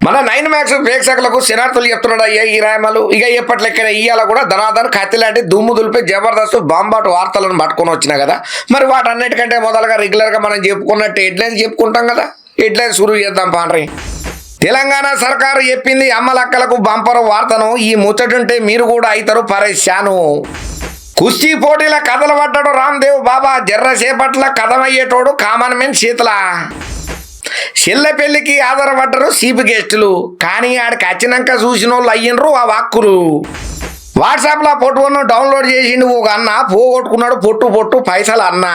మన 9 మ్యాక్స్ ప్రేక్షకులకు శనార్థులు చెప్తున్నాడు అయ్యా ఈ రాయమలు. ఇక ఎప్పటి లెక్కన ఇయ్యాల కూడా ధనాధన్ కత్తి లాంటి దుమ్ము దులిపి జబర్దస్త్ బాంబాటు వార్తలను పట్టుకొని వచ్చినా కదా. మరి వాటన్నిటికంటే మొదలుగా రెగ్యులర్గా మనం చెప్పుకున్నట్టు హెడ్లైన్స్ చెప్పుకుంటాం కదా. హెడ్లైన్స్ షురూ చేద్దాం పాండ్రి. తెలంగాణ సర్కారు చెప్పింది అమ్మలక్కలకు బంపరు వార్తను. ఈ ముచ్చటుంటే మీరు కూడా అవుతారు పరేశాను. కుస్తీ పోటీల కథలు పడ్డాడు రామ్దేవ్ బాబా. జర్రసేపట్ల కథమయ్యేటోడు కామన్ మెన్ శీతల. చెల్లె పెళ్లికి ఆధారపడ్డరు చీఫ్ గెస్టులు. కానీ ఆడికి వచ్చినాక చూసిన వాళ్ళు అయ్యిండ్రు ఆ వాక్కులు. వాట్సాప్లో ఫోటోను డౌన్లోడ్ చేసిండు ఒక అన్న. పోగొట్టుకున్నాడు పొట్టు పైసలు అన్న.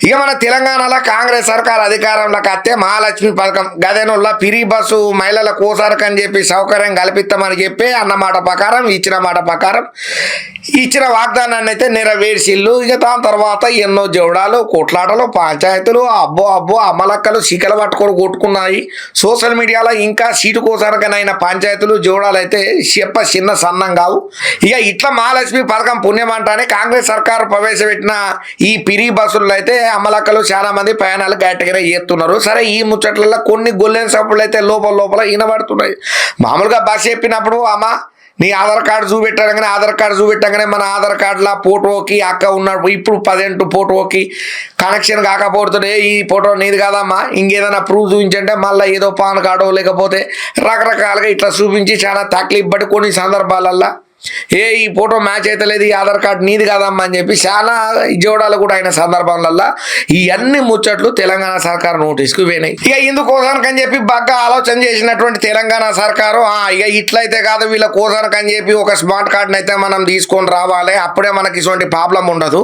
ఇక మన తెలంగాణలో కాంగ్రెస్ సర్కార్ అధికారంలోకి వస్తే మహాలక్ష్మి పథకం గదేనుల్లా పిరి బస్సు మహిళల కోసారకు అని చెప్పి సౌకర్యం కల్పిస్తామని చెప్పి అన్న మాట ప్రకారం ఇచ్చిన వాగ్దానాన్ని అయితే నెరవేర్చిల్లు. ఇక దాని తర్వాత ఎన్నో జవడాలు కొట్లాటలు పంచాయతీలు అబ్బో అమ్మలక్కలు శిఖలు పట్టుకొని కొట్టుకున్నాయి. సోషల్ మీడియాలో ఇంకా సీటు కోసానికైనా పంచాయతీలు జవడాలు అయితే చిన్న సన్నం కావు. ఇక ఇట్లా మహాలక్ష్మి పథకం పుణ్యమంటానే కాంగ్రెస్ సర్కారు ప్రవేశపెట్టిన ఈ పిరి బస్సుల్లో అయితే అమలక్కలు చాలా మంది ప్రయాణాలు గట్టిగా చేస్తున్నారు. సరే ఈ ముచ్చట్లలో కొన్ని గొల్లెన్ సప్పులు అయితే లోపల వినబడుతున్నాయి. మామూలుగా బస్సు చెప్పినప్పుడు అమ్మ నీ ఆధార్ కార్డు చూపెట్టగానే మన ఆధార్ కార్డులో ఫోటోకి అక్క ఉన్నాడు. ఇప్పుడు 10 ఫోటోకి కనెక్షన్ కాకపోతే ఈ ఫోటో నీది కాదమ్మా ఇంకేదైనా ప్రూఫ్ చూపించంటే మళ్ళీ ఏదో పాన్ కార్డు లేకపోతే రకరకాలుగా ఇట్లా చూపించి చాలా తక్లీఫ్ పడి కొన్ని సందర్భాలల్లో ఈ ఫోటో మ్యాచ్ అయితే లేదు, ఈ ఆధార్ కార్డు నీది కాదమ్మా అని చెప్పి చాలా జోడాలు కూడా అయిన సందర్భాలలో ఈ అన్ని ముచ్చట్లు తెలంగాణ సర్కారు నోటీస్కు పోయినాయి. ఇక ఇందుకోసానికి అని చెప్పి బాగా ఆలోచన చేసినటువంటి తెలంగాణ సర్కారు ఇక ఇట్లయితే కాదు వీళ్ళ కోసానికి అని చెప్పి ఒక స్మార్ట్ కార్డుని అయితే మనం తీసుకొని రావాలి. అప్పుడే మనకి ఇటువంటి ప్రాబ్లం ఉండదు.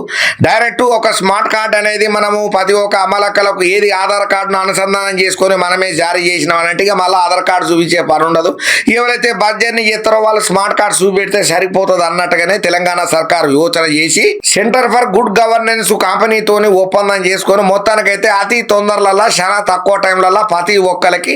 డైరెక్ట్ ఒక స్మార్ట్ కార్డు అనేది మనము ప్రతి ఒక్క అమలక్కలకు ఏది ఆధార్ కార్డును అనుసంధానం చేసుకొని మనమే జారీ చేసినాం అన్నట్టు ఇక మళ్ళీ ఆధార్ కార్డు చూపించే పని ఉండదు. ఎవరైతే బడ్జెట్ని చేస్తారో వాళ్ళు స్మార్ట్ కార్డు చూపెడితే సరిపోతుంది అన్నట్టుగానే తెలంగాణ సర్కారు యోచన చేసి సెంటర్ ఫర్ గుడ్ గవర్నెన్స్ కంపెనీతోని ఒప్పందం చేసుకొని మొత్తానికైతే అతి తొందరలలో చాలా తక్కువ టైంలలో ప్రతి ఒక్కరికి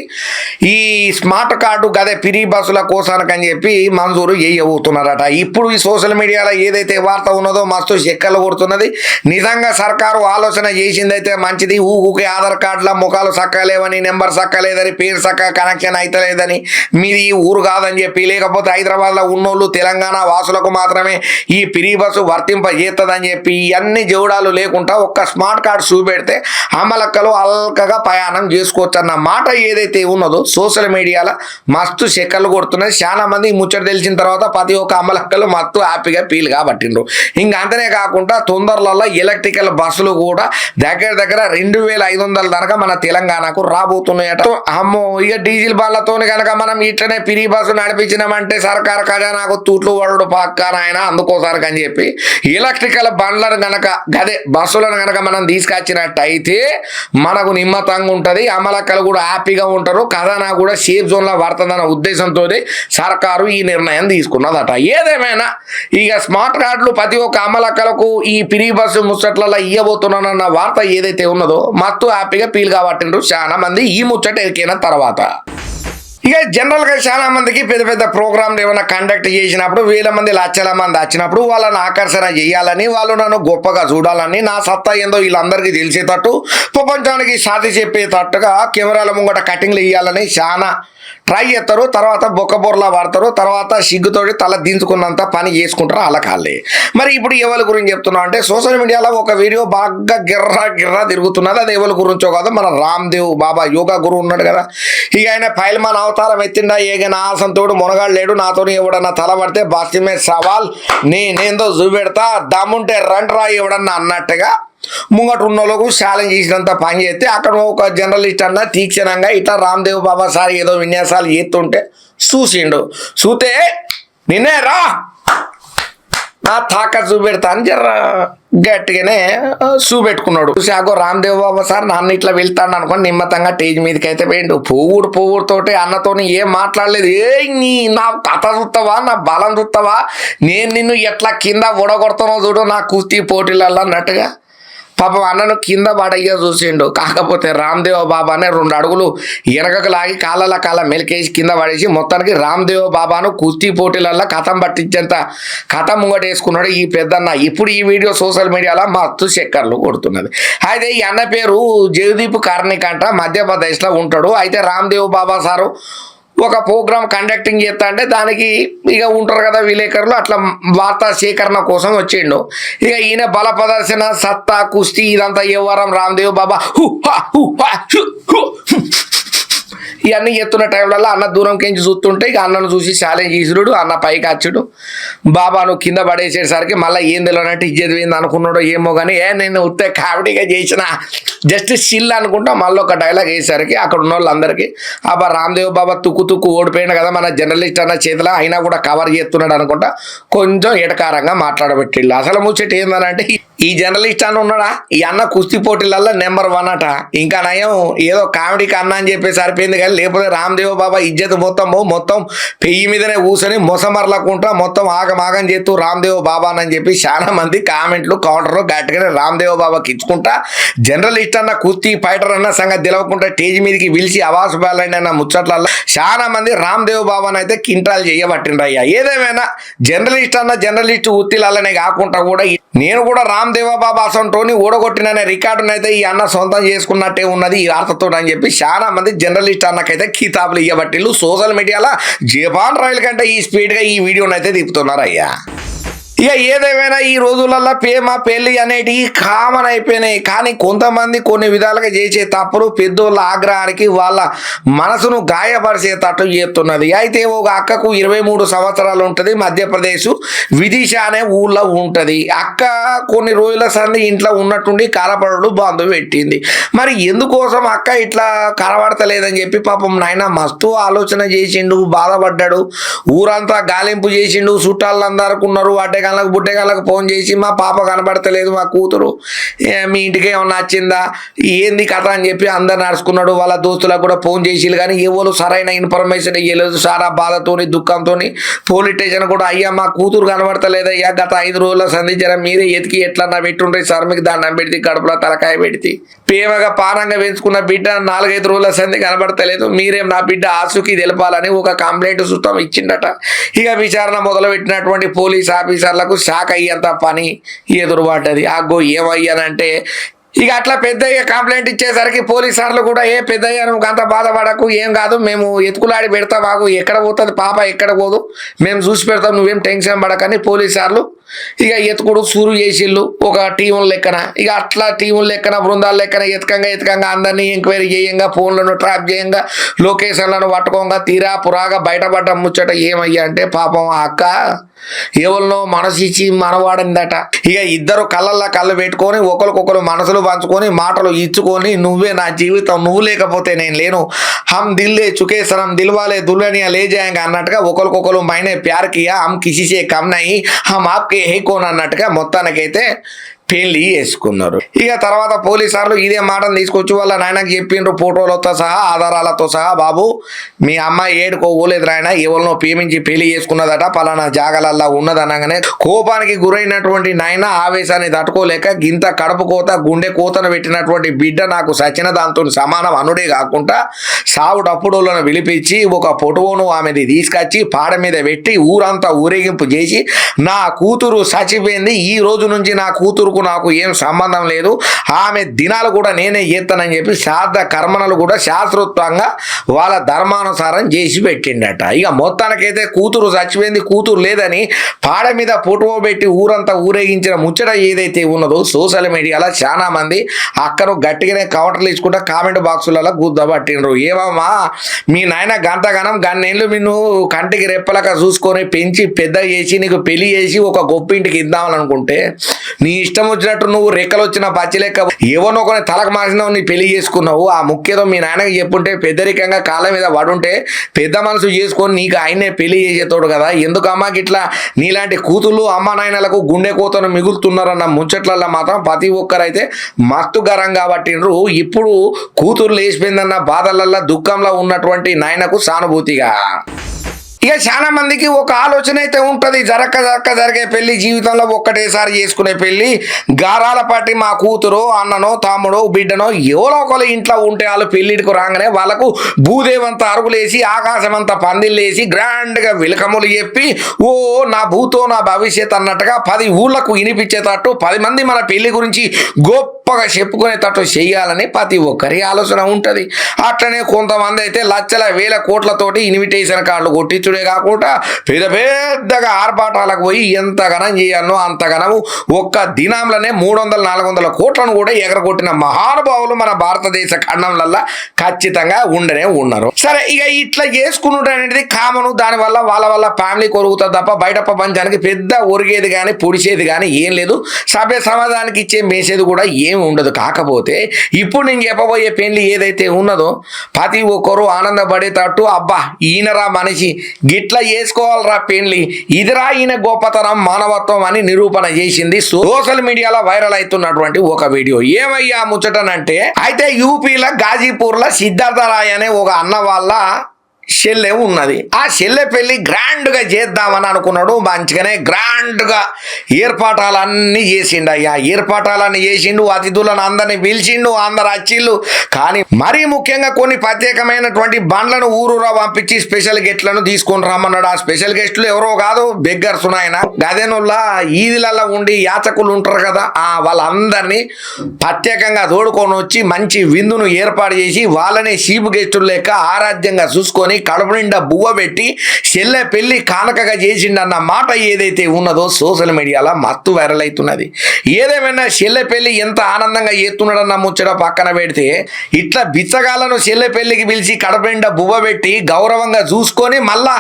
ఈ స్మార్ట్ కార్డు గదే పిరి బస్సుల కోసానికని చెప్పి మంజూరు చేయబోతున్నారట. ఇప్పుడు ఈ సోషల్ మీడియాలో ఏదైతే వార్త ఉన్నదో మస్తు చెక్కలు కొడుతున్నది. నిజంగా సర్కారు ఆలోచన చేసిందైతే మంచిది. ఊకే ఆధార్ కార్డుల ముఖాలు సక్కలేవని నెంబర్ సక్కలేదని పేరు సక్క కనెక్షన్ అయితలేదని మీది ఈ ఊరు కాదని చెప్పి లేకపోతే హైదరాబాద్లో ఉన్నోళ్ళు తెలంగాణ వాసులకు మాత్రమే ఈ పిరి బస్సు వర్తింపజేస్తుందని చెప్పి ఇవన్నీ జోడాలు లేకుండా ఒక్క స్మార్ట్ కార్డు చూపెడితే అమలక్కలు అల్కగా ప్రయాణం చేసుకోవచ్చు అన్న మాట ఏదైతే ఉన్నదో సోషల్ మీడియాలో మస్తు చెక్కలు కొడుతున్నాయి. చాలా మంది ఈ ముచ్చట తెలిసిన తర్వాత ప్రతి ఒక్క అమలక్కలు మస్తు హ్యాపీగా ఫీల్ కాబట్టిండ్రు. ఇంకా అంతనే కాకుండా తొందరలలో ఎలక్ట్రికల్ బస్సులు కూడా దగ్గర 2500 దాకా మన తెలంగాణకు రాబోతున్నాయట. అమ్మో ఇక డీజిల్ బండ్లతోని కనుక మనం ఇట్లనే పిరి బస్సు నడిపించినామంటే సర్కార్ ఖజానాకు తూట్లు వడు పక్కన ఆయన అందుకోసారికి అని చెప్పి ఎలక్ట్రికల్ బండ్లను గనక గదే బస్సులను గనక మనం తీసుకొచ్చినట్టయితే మనకు నిమ్మతంగా ఉంటుంది. అమలక్కలు కూడా హ్యాపీగా ఉంటారు. ఖజానా కూడా సేఫ్ జోన్లో పడుతుందన్న ఉద్దేశంతో సర్కారు ఈ నిర్ణయం తీసుకున్నదట. ఏదేమైనా ఇక స్మార్ట్ కార్డులు ప్రతి ఒక్క అమలక్కలకు ఈ పిరి బస్సు ముచ్చట్లలో ఇవ్వబోతున్నానన్న వార్త ఏదైతే ఉన్నదో మత్తు హ్యాపీగా ఫీల్ కాబట్టిండ్రు చాలా మంది ఈ ముచ్చట ఎరికైన తర్వాత. ఇక జనరల్గా చాలా మందికి పెద్ద ప్రోగ్రాంలు ఏమైనా కండక్ట్ చేసినప్పుడు 1000 మంది 1,00,000 మంది వచ్చినప్పుడు వాళ్ళని ఆకర్షణ చేయాలని వాళ్ళు నన్ను గొప్పగా చూడాలని నా సత్తా ఏందో వీళ్ళందరికీ తెలిసేటట్టు ప్రపంచానికి సాటి చెప్పేటట్టుగా కెమెరాల ముంగట కటింగ్లు ఇవ్వాలని చాలా ట్రై చేస్తారు. తర్వాత బొక్కబొర్లా వాడతారు. తర్వాత సిగ్గుతోటి తల దించుకున్నంత పని చేసుకుంటారు అలకాళ్ళే. మరి ఇప్పుడు ఎవరి గురించి చెప్తున్నా అంటే సోషల్ మీడియాలో ఒక వీడియో బాగా గిర్రా తిరుగుతున్నది. అది ఎవరి గురించో కాదు మన రామ్దేవ్ బాబా యోగా గురువు ఉన్నాడు కదా. ఇక ఆయన పైల్మాన్ అవతారం ఎత్తిండా ఏగైనా ఆసంతోడు మునగాడు లేడు. నాతో ఎవడన్నా తల పడితే బాస్టిమే సవాల్ నేనేందో చూపెడతా దమ్ముంటే రండ్రా ఎవడన్నా అన్నట్టుగా ముంగట ఉన్నోళ్ళకు ఛాలెంజ్ చేసినంత పని చేస్తే అక్కడ ఒక జర్నలిస్ట్ అన్న తీక్షణంగా ఇట్లా రామ్దేవ్ బాబా సార్ ఏదో విన్యాసాలు చేస్తుంటే చూస్తే నిన్నే రా నా తాకత్ చూపెడతా అని జర గట్టిగానే చూపెట్టుకున్నాడు. చూసాగో రామ్దేవ్ బాబా సార్ నన్ను ఇట్లా వెళ్తాను అనుకోని నిమ్మతంగా స్టేజ్ మీదకి అయితే పోయిండు. పోవుడుతోటి అన్నతోని ఏం మాట్లాడలేదు. నా కథ చూస్తావా నా బలం చూస్తావా నేను నిన్ను ఎట్లా కింద ఒడగొడతానో చూడు నా కుస్తీ పోటీలలో అన్నట్టుగా పాపం అన్నను కింద పడయ్య చూసిండు. కాకపోతే రామ్దేవ్ బాబానే 2 అడుగులు వెనకకు లాగి కాళ్ళ మెలికేసి కింద పడేసి మొత్తానికి రామ్దేవ్ బాబాను కుస్తీ పోటీలల్లో కథం పట్టించేంత కథ ముంగటేసుకున్నాడు ఈ పెద్దన్న. ఇప్పుడు ఈ వీడియో సోషల్ మీడియాలో మస్తు చక్కర్లు కొడుతున్నది. అయితే ఈ అన్న పేరు జగదీప్ కార్నిక్ అంట, మధ్యప్రదేశ్లో ఉంటాడు. అయితే రామ్దేవ్ బాబా సారు ఒక ప్రోగ్రామ్ కండక్టింగ్ చేస్తా అంటే దానికి ఇక ఉంటారు కదా విలేకరులు, అట్లా వార్తా సేకరణ కోసం వచ్చిండు. ఇక ఈయన బల ప్రదర్శన సత్తా కుస్తీ ఇదంతా వ్యవహారం రామ్దేవ్ బాబా ఇవన్నీ ఎత్తున్న టైంలలో అన్న దూరం కించి చూస్తుంటే ఇక అన్నను చూసి ఛాలెంజ్ చేసుడు, అన్న పైకి వచ్చుడు, బాబాను కింద పడేసేసరికి మళ్ళీ ఏం తెలియనట్టు ఇజ్జత్ పోయింది అనుకున్నాడో ఏమో కానీ నేను ఉత్తే కామెడీగా చేసిన జస్ట్ చిల్ అనుకుంటా మళ్ళీ ఒక డైలాగ్ వేసేసరికి అక్కడ ఉన్న వాళ్ళందరికీ అబ్బా రామ్దేవ్ బాబా తుక్కు ఓడిపోయాడు కదా మన జర్నలిస్ట్ అన్న చేతిలో, అయినా కూడా కవర్ చేస్తున్నాడు అనుకుంటా కొంచెం ఎటకారంగా మాట్లాడబెట్టిళ్ళు. అసలు ముచ్చట ఏందనంటే ఈ జర్నలిస్ట్ అన్న ఉన్నాడా, ఈ అన్న కుస్తీ పోటీలలో నెంబర్ 1 అట. ఇంకా నయం ఏదో కామెడీకి అన్న అని చెప్పి సరిపోయింది కానీ లేకపోతే రామ్దేవ్ బాబా ఇజ్జత్ మొత్తం పెయ్యి మీదనే కూర్చొని మొసమర్లకుంటా మొత్తం ఆగమాగం చేస్తూ రామ్దేవ్ బాబా అని చెప్పి చాలా మంది కామెంట్లు కౌంటర్లు గట్టిగానే రామ్దేవ్ బాబాకి ఇచ్చుకుంటా జర్నలిస్ట్ అన్న కుస్తీ ఫైటర్ అన్న సంగతి తెలవకుండా స్టేజ్ మీదకి పిలిచి అవాసు బాలండి అన్న ముచ్చట్లలో చాలా మంది రామ్దేవ్ బాబాని అయితే కింటాలు చేయబట్టిండ్రయ్యా. ఏదేమైనా జర్నలిస్ట్ వృత్తిలనే కాకుండా కూడా నేను కూడా రామ్దేవ్ బాబా అసంటోని ఓడగొట్టిననే రికార్డునైతే ఈ అన్న సొంతం చేసుకున్నట్టే ఉన్నది ఈ వార్తతో అని చెప్పి చాలా మంది జర్నలిస్ట్ అన్నకైతే కితాబులు ఇవ్వబట్టిళ్ళు. సోషల్ మీడియాలో జపాన్ రైలు కంటే ఈ స్పీడ్గా ఈ వీడియోనైతే తిప్పుతున్నారు అయ్యా. ఇక ఏదేమైనా ఈ రోజులలో ప్రేమ పెళ్లి అనేటివి కామన్ అయిపోయినాయి. కానీ కొంతమంది కొన్ని విధాలుగా చేసే తప్పులు పెద్దోళ్ళ ఆగ్రహానికి వాళ్ళ మనసును గాయపరిచేటట్టు చేస్తున్నది. అయితే ఒక అక్కకు 23 సంవత్సరాలు ఉంటుంది, మధ్యప్రదేశ్ విదిశ అనే ఊళ్ళో ఉంటుంది. అక్క కొన్ని రోజుల సంది ఇంట్లో ఉన్నట్టుండి కలపడలు బంధు పెట్టింది. మరి ఎందుకోసం అక్క ఇట్లా కనబడతలేదని చెప్పి పాపం నాయన మస్తు ఆలోచన చేసిండు, బాధపడ్డాడు, ఊరంతా గాలింపు చేసిండు, చుట్టాలందరికి ఉన్నారు బుడ్డగాళ్ళకు ఫోన్ చేసి మా పాప కనబడతలేదు, మా కూతురు మీ ఇంటికి ఏమన్నా వచ్చిందా ఏంది కథ అని చెప్పి అందరు నడుచుకున్నాడు. వాళ్ళ దోస్తులకు కూడా ఫోన్ చేసిళ్ళు కానీ ఎవరు సరైన ఇన్ఫర్మేషన్ ఇవ్వలేదు. చాలా బాధతోని దుఃఖంతో పోలీస్ స్టేషన్ కూడా అయ్యా మా కూతురు కనబడతలేదయ్యా, గత 5 రోజుల సంధి జర మీరే ఎతికి ఎట్లన్నా పెట్టుండ్రి సార్, మీకు దండం పెడితే కడుపులో తలకాయ పెడితే ప్రేమగా పానంగా పెంచుకున్న బిడ్డ 4-5 రోజుల సంధి కనబడతలేదు, మీరేం నా బిడ్డ ఆసుకి తెలపాలని ఒక కంప్లైంట్ సుతం ఇచ్చిండట. ఇక విచారణ మొదలుపెట్టినటువంటి పోలీస్ ఆఫీసర్లకు షాక్ అయ్యేంత పని ఎదురుపడ్డది. అగ్గో ఏమయ్యానంటే ఇక అట్లా పెద్దయ్య కంప్లైంట్ ఇచ్చేసరికి పోలీసార్లు కూడా పెద్దయ్య నువ్వు అంత బాధపడకు, ఏం కాదు, మేము ఎత్తుకులాడి పెడతాం, మాకు ఎక్కడ పోతుంది పాప ఎక్కడ పోదు, మేము చూసి పెడతాం, నువ్వేం టెన్షన్ పడకని పోలీసార్లు ఇక ఎత్తుకుడు సురు చేసిళ్ళు ఒక టీముల లెక్కన. ఇక అట్లా టీముల లెక్కన బృందాల లెక్కన ఎతకంగా అందరినీ ఎంక్వైరీ చేయంగా ఫోన్లను ట్రాప్ చేయంగా లొకేషన్లను పట్టుకోగా తీరా పురాగా బయటపడ్డ ముచ్చట ఏమయ్యా అంటే పాపం ఆ అక్క ఎవరినో మనసు ఇచ్చి మనవాడిందట. ఇక ఇద్దరు కళ్ళు పెట్టుకొని ఒకరికొకరు మనసులు పంచుకొని మాటలు ఇచ్చుకొని నువ్వే నా జీవితం, నువ్వు లేకపోతే నేను లేను, హమ్ దిల్లే చుకేసరం దిల్వాలే దుల్హనియా లే జాయంగా అన్నట్టుగా ఒకరికొకరు మైనే ప్యార్ కియా హమ్ కిసీసే కమ్ నహీ హమ్ ఆప్కే హే కోన్ అన్నట్టుగా మొత్తానికైతే పెళ్లి వేసుకున్నారు. ఇక తర్వాత పోలీసార్లు ఇదే మాటను తీసుకొచ్చి వాళ్ళ నాయనకు చెప్పిండ్రు ఫోటోలతో సహా ఆధారాలతో సహా, బాబు మీ అమ్మాయి ఏడుకోలేదు రాయన ఎవరినో ప్రేమించి పెళ్లి చేసుకున్నదట, పలానా జాగాలల్లా ఉన్నదనగానే కోపానికి గురైనటువంటి నాయన ఆవేశాన్ని తట్టుకోలేక గింత కడుపు కోత గుండె కోతను పెట్టినటువంటి బిడ్డ నాకు సచిన దాంతో సమానం అనుడే కాకుండా సావుడప్పుడోళ్ళను పిలిపించి ఒక ఫోటోను ఆమెది తీసుకొచ్చి పాడ మీద పెట్టి ఊరంతా ఊరేగింపు చేసి నా కూతురు చచ్చిపోయింది, ఈ రోజు నుంచి నా కూతురుకు నాకు ఏం సంబంధం లేదు, ఆమె దినాలు కూడా నేనే చేస్తానని చెప్పి శ్రాద్ధ కర్మణలు కూడా శాస్త్రోక్తంగా వాళ్ళ ధర్మానుసారం చేసి పెట్టిండట. ఇక మొత్తానికైతే కూతురు చచ్చిపోయింది, కూతురు లేదని పాడ మీద ఫోటో పెట్టి ఊరంతా ఊరేగించిన ముచ్చట ఏదైతే ఉన్నదో సోషల్ మీడియాలో చాలా మంది అక్కను గట్టిగానే కౌంటర్లు ఇచ్చుకుంటా కామెంట్ బాక్సులలో గుద్దబట్టిండ్రు. ఏమమ్మా మీ నాయన గంతగనం గన్నేళ్ళు నిన్ను కంటికి రెప్పలక చూసుకొని పెంచి పెద్ద చేసి నీకు పెళ్లి చేసి ఒక గొప్ప ఇంటికి ఇద్దామని అనుకుంటే నీ ఇష్టం వచ్చినట్టు నువ్వు రెక్కలు వచ్చిన పచ్చి లెక్క ఎవరినో కొన్ని తలకు మార్చినావు, నీ పెళ్లి చేసుకున్నావు. ఆ ముఖ్యతో మీ నాయనకి చెప్పుంటే పెద్దరికంగా కాళ్ళ మీద పడుంటే పెద్ద మనసు చేసుకొని నీకు ఆయనే పెళ్లి చేసేతోడు కదా. ఎందుకు అమ్మకి ఇట్లా నీలాంటి కూతుళ్ళు అమ్మ నాయనలకు గుండె కోతను మిగులుతున్నారన్న ముచ్చట్లలో మాత్రం ప్రతి ఒక్కరైతే మస్తు గరంగా పట్టిండ్రు. ఇప్పుడు కూతురు లేచిపోయిందన్న బాధలల్లో దుఃఖంలో ఉన్నటువంటి నాయనకు సానుభూతిగా ఇక చాలా మందికి ఒక ఆలోచన అయితే ఉంటుంది, జరిగే పెళ్లి జీవితంలో ఒక్కటేసారి చేసుకునే పెళ్లి, గారాల పాటి మా కూతురు అన్ననో తమ్ముడో బిడ్డనో ఎవరో ఒకరు ఇంట్లో ఉంటే వాళ్ళు పెళ్లిడికి రాగానే వాళ్ళకు భూదేవంత అరుగులేసి ఆకాశమంత పందిళ్ళేసి గ్రాండ్గా విలకములు చెప్పి ఓ నా భూతో నా భవిష్యత్ అన్నట్టుగా 10 ఊళ్ళకు వినిపించేటట్టు 10 మంది మన పెళ్లి గురించి గొప్పగా చెప్పుకునేటట్టు చేయాలని ప్రతి ఒక్కరి ఆలోచన ఉంటుంది. అట్లనే కొంతమంది అయితే లక్షల వేల కోట్లతోటి ఇన్విటేషన్ కార్డులు కొట్టించుడే కాకుండా పెద్ద పెద్దగా ఆర్భాటాలకు పోయి ఎంత ఘనం చేయాలనో అంత ఘనము ఒక్క దినంలోనే 300-400 కోట్లను కూడా ఎగరగొట్టిన మహానుభావులు మన భారతదేశ ఖండంలల్లా ఖచ్చితంగా ఉండనే ఉన్నారు. సరే, ఇక ఇట్లా చేసుకున్నట్టు అనేది కామను. దానివల్ల వాళ్ళ ఫ్యామిలీ కొరుగుతుంది తప్ప బయట ప్రపంచానికి పెద్ద ఒరిగేది కానీ పొడిచేది కానీ ఏం లేదు. సభ్య సమాధానానికి ఇచ్చే మేసేది కూడా ఏమి ఉండదు. కాకపోతే ఇప్పుడు నేను చెప్పబోయే పెళ్లి ఏదైతే ఉన్నదో ప్రతి ఒక్కరు ఆనందపడేటట్టు అబ్బా ఈయనరా మనిషి గిట్లా చేసుకోవాలరా పెళ్లి, ఇదిరా ఈయన గొప్పతనం మానవత్వం అని నిరూపణ చేసింది సోషల్ మీడియాలో వైరల్ అవుతున్నటువంటి ఒక వీడియో. ఏమయ్యా ముచ్చటనంటే, అయితే యూపీలో గాజీపూర్లో సిద్ధార్థ రాయ్ అనే ఒక అన్న వాళ్ళ చెల్లె ఉన్నది. ఆ చెల్లె పెళ్లి గ్రాండ్గా చేద్దామని అనుకున్నాడు. మంచిగానే గ్రాండ్గా ఏర్పాటాలన్నీ చేసిండు. అయ్యా ఏర్పాటాలన్నీ చేసిండు, అతిథులను అందరినీ పిలిచిండు, అందరు వచ్చిళ్ళు. కానీ మరీ ముఖ్యంగా కొన్ని ప్రత్యేకమైనటువంటి బండ్లను ఊరూరా పంపించి స్పెషల్ గెస్ట్లను తీసుకొని రమ్మన్నాడు. ఆ స్పెషల్ గెస్టులు ఎవరో కాదు, బెగ్గర్స్ నాయన గదేనుల్లా ఈదిలల్లో ఉండి యాచకులు ఉంటారు కదా, వాళ్ళందరినీ ప్రత్యేకంగా తోడుకొని వచ్చి మంచి విందును ఏర్పాటు చేసి వాళ్ళని చీఫ్ గెస్టులు లెక్క ఆరాధ్యంగా చూసుకొని కడుపు నిండా బువ్వ పెట్టి చెల్లె పెళ్లి కానకగా చేసిండన్న మాట ఏదైతే ఉన్నదో సోషల్ మీడియాలో మత్తు వైరల్ అవుతున్నది. ఏదేమైనా చెల్లె పెళ్లి ఎంత ఆనందంగా చేస్తున్నాడన్న ముచ్చట పక్కన పెడితే, ఇట్లా బిచ్చగాళ్ళను చెల్లె పెళ్లికి పిలిచి కడుపు నిండా బువ్వ పెట్టి గౌరవంగా చూసుకొని మళ్ళా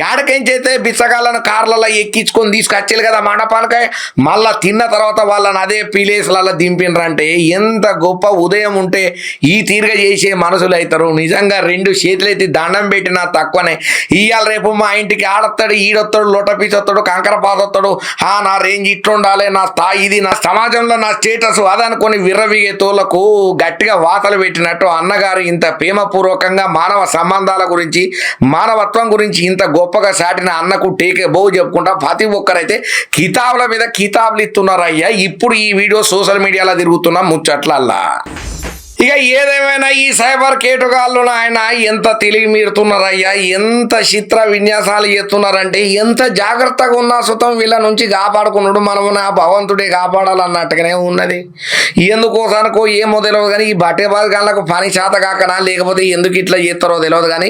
ఏడకెంచైతే బిచ్చగాళ్ళను కార్లలో ఎక్కించుకొని తీసుకొచ్చేది కదా మండపానికి, మళ్ళా తిన్న తర్వాత వాళ్ళని అదే ప్లేస్లలో దింపినరంటే ఎంత గొప్ప ఉదయం ఉంటే ఈ తీరుగా చేసే మనసులు అవుతారు. నిజంగా 2 చేతులెత్తి దండం పెట్టినా తక్కువనే. ఇవాళ రేపు మా ఇంటికి ఆడొస్తాడు, ఈడొస్తాడు, లోటపీస్ వస్తాడు, కంకరపాత వస్తాడు, నా రేంజ్ ఇట్లుండాలి, నా స్థాయి ఇది, నా సమాజంలో నా స్టేటస్ అదనుకొని విర్రవీగే తోళ్లకు గట్టిగా వాతలు పెట్టినట్టు అన్నగారు ఇంత ప్రేమపూర్వకంగా మానవ సంబంధాల గురించి మానవత్వం గురించి ఇంత గొప్పగా సాటిన అన్నకు టేకే బౌ చెప్పుకుంటా ప్రతి ఒక్కరైతే కితాబుల మీద కితాబులు ఇస్తున్నారు. అయ్యా ఇప్పుడు ఈ వీడియో సోషల్ మీడియాలో తిరుగుతున్న ముచ్చట్లల్లా. ఇక ఏదేమైనా ఈ సైబర్ కేటుగాళ్ళు ఆయన ఎంత తెలివి మీరుతున్నారయ్యా, ఎంత చిత్ర విన్యాసాలు చేస్తున్నారంటే, ఎంత జాగ్రత్తగా ఉన్నా సుతం వీళ్ళ నుంచి కాపాడుకున్నాడు. మనము నా భగవంతుడే కాపాడాలన్నట్టుగానే ఉన్నది. ఎందుకోసానికో ఏమో తెలియదు కానీ ఈ బట్టేబాద్ గాళ్ళకు పని చేత కాకనా లేకపోతే ఎందుకు ఇట్లా చేస్తారో తెలియదు కానీ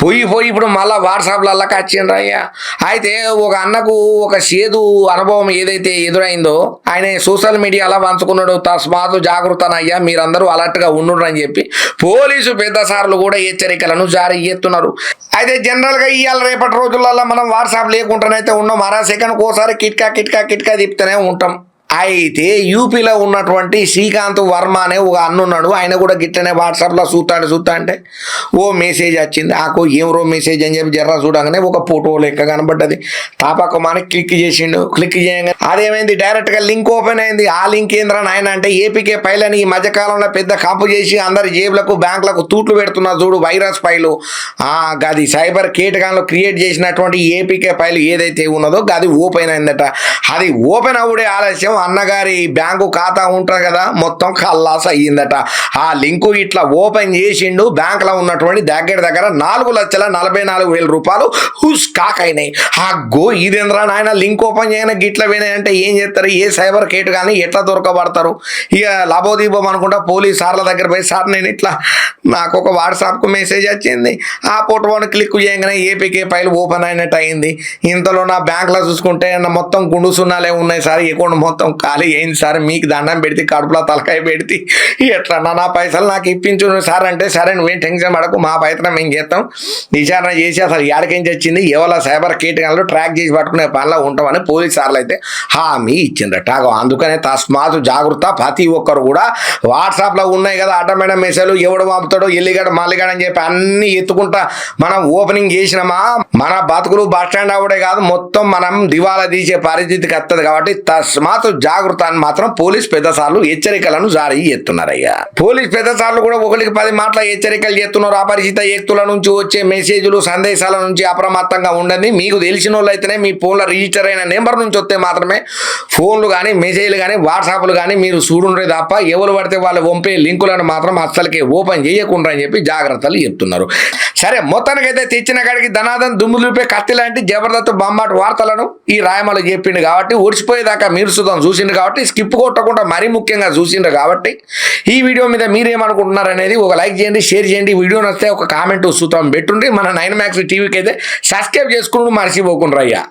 పోయి ఇప్పుడు మళ్ళీ వాట్సాప్లకి వచ్చిండ్రు అయ్యా. అయితే ఒక అన్నకు ఒక చేదు అనుభవం ఏదైతే ఎదురైందో ఆయన సోషల్ మీడియాలో పంచుకున్నాడు. తస్మాత్ జాగృతనయ్యా, మీరందరూ అలర్ట్గా ఉండుండ్రు అని చెప్పి పోలీసు పెద్ద సార్లు కూడా హెచ్చరికలను జారీ చేస్తున్నారు. అయితే జనరల్గా ఇవాళ రేపటి రోజులలో మనం వాట్సాప్ లేకుండానైతే ఉన్నాం, అరా సెకండ్కి ఒకసారి కిట్కా తిప్పుతూనే ఉంటాం. అయితే యూపీలో ఉన్నటువంటి శ్రీకాంత్ వర్మ అనే ఒక అన్న ఉన్నాడు. ఆయన కూడా గిట్టనే వాట్సాప్లో చూస్తా అంటే ఓ మెసేజ్ వచ్చింది. ఆకు ఏమరో మెసేజ్ అని చెప్పి జర్రా చూడగానే ఒక ఫోటో లెక్క కనబడ్డది. తాపకమాని క్లిక్ చేసిండు. క్లిక్ చేయగానే అదేమైంది, డైరెక్ట్గా లింక్ ఓపెన్ అయింది. ఆ లింక్ ఏంద్రా నాయన అంటే ఏపీకే ఫైల్ అని ఈ మధ్యకాలంలో పెద్ద కంపు చేసి అందరి జేబులకు బ్యాంకులకు తూట్లు పెడుతున్నారు చూడు, వైరస్ ఫైలు. గది సైబర్ కేటకాలను క్రియేట్ చేసినటువంటి ఏపీకే ఫైల్ ఏదైతే ఉన్నదో గది ఓపెన్ అయిందట. అది ఓపెన్ అవుడే ఆలస్యం అన్నగారి బ్యాంకు ఖాతా ఉంటుంది కదా, మొత్తం ఖల్లాస్ అయ్యిందట. ఆ లింకు ఇట్లా ఓపెన్ చేసిండు. బ్యాంకులో ఉన్నటువంటి దగ్గర 4,44,000 రూపాయలు హుస్కాక్ అయినాయి. గో ఇదేంద్రా నాయన లింక్ ఓపెన్ చేయగానే గిట్ల పోయినాయి అంటే ఏం చేస్తారు? ఏ సైబర్ కేట్ కానీ ఎట్లా దొరకబడతారు? ఇక లాభోదీపం అనుకుంటా పోలీస్ సార్ల దగ్గర పోయి, సార్ నేను ఇట్లా నాకు ఒక వాట్సాప్కు మెసేజ్ వచ్చింది, ఆ ఫోటోని క్లిక్ చేయగానే ఏపీకే ఫైల్ ఓపెన్ అయినట్టు అయింది. ఇంతలో నా బ్యాంకులో చూసుకుంటే మొత్తం గుండు సున్నాలే ఉన్నాయి సార్, అకౌంట్ మొత్తం ఖాళీ అయింది సార్, మీకు దండం పెడితే కడుపులో తలకాయ పెడితే ఎట్లా నా పైసలు నాకు ఇప్పించు సార్ అంటే, సరే నువ్వేం టెన్షన్ పడకు, మా ప్రయత్నం మేము చేస్తాం, విచారణ చేసి అసలు ఏడకించి వచ్చింది ఎవరో సైబర్ కీటకాలను ట్రాక్ చేసి పట్టుకునే పనిలో ఉంటామని పోలీసు సార్లు అయితే హామీ ఇచ్చిందట. అందుకనే తస్మాత్ జాగ్రత్త, ప్రతి ఒక్కరు కూడా వాట్సాప్లో ఉన్నాయి కదా ఆటోమేటిక్ మెసేజ్లు, ఎవడు పంపుతాడో ఎల్లిగాడు మల్లిగాడు అని చెప్పి అన్ని ఎత్తుకుంటా మనం ఓపెనింగ్ చేసినామా మన బతుకులు బస్ స్టాండ్ అవడే కాదు మొత్తం మనం దివాలా తీసే పరిస్థితికి వస్తుంది. కాబట్టి తస్మాత్ జాగ్రత్త అని మాత్రం పోలీస్ పెద్దసార్లు హెచ్చరికలను జారీ చేస్తున్నారయ్యా. పోలీస్ పెద్దసార్లు కూడా ఒకరికి 10 మాటల హెచ్చరికలు చేస్తున్నారు. అపరిచిత వ్యక్తుల నుంచి వచ్చే మెసేజ్లు సందేశాల నుంచి అప్రమత్తంగా ఉండండి. మీకు తెలిసిన వాళ్ళు అయితేనే మీ ఫోన్లో రిజిస్టర్ అయిన నెంబర్ నుంచి వస్తే మాత్రమే ఫోన్లు కానీ మెసేజ్లు కానీ వాట్సాప్లు కానీ మీరు చూడుండ్రే తప్ప ఎవరు పడితే వాళ్ళు పంపే లింకులను మాత్రం అస్సలకి ఓపెన్ చేయకుండా అని చెప్పి జాగ్రత్తలు చెప్తున్నారు. సరే, మొత్తానికైతే తెచ్చిన కాడికి ధనాదన్ దుమ్ము దులిపే కత్తి లాంటి జబర్దస్త్ బొమ్మాటు వార్తలను ఈ రాయమలు చెప్పిండు కాబట్టి ఓడిచిపోయేదాకా మీరు సుతం చూసిండ్రు కాబట్టి స్కిప్ కొట్టకుండా మరీ ముఖ్యంగా చూసిండ్రు కాబట్టి ఈ వీడియో మీద మీరేమనుకుంటున్నారు అనేది ఒక లైక్ చేయండి, షేర్ చేయండి. వీడియో నచ్చితే ఒక కామెంట్ సుతం పెట్టుండి మన 9 Max టీవీకి అయితే సబ్స్క్రైబ్ చేసుకుంటూ మర్చిపోకుండా అయ్యా.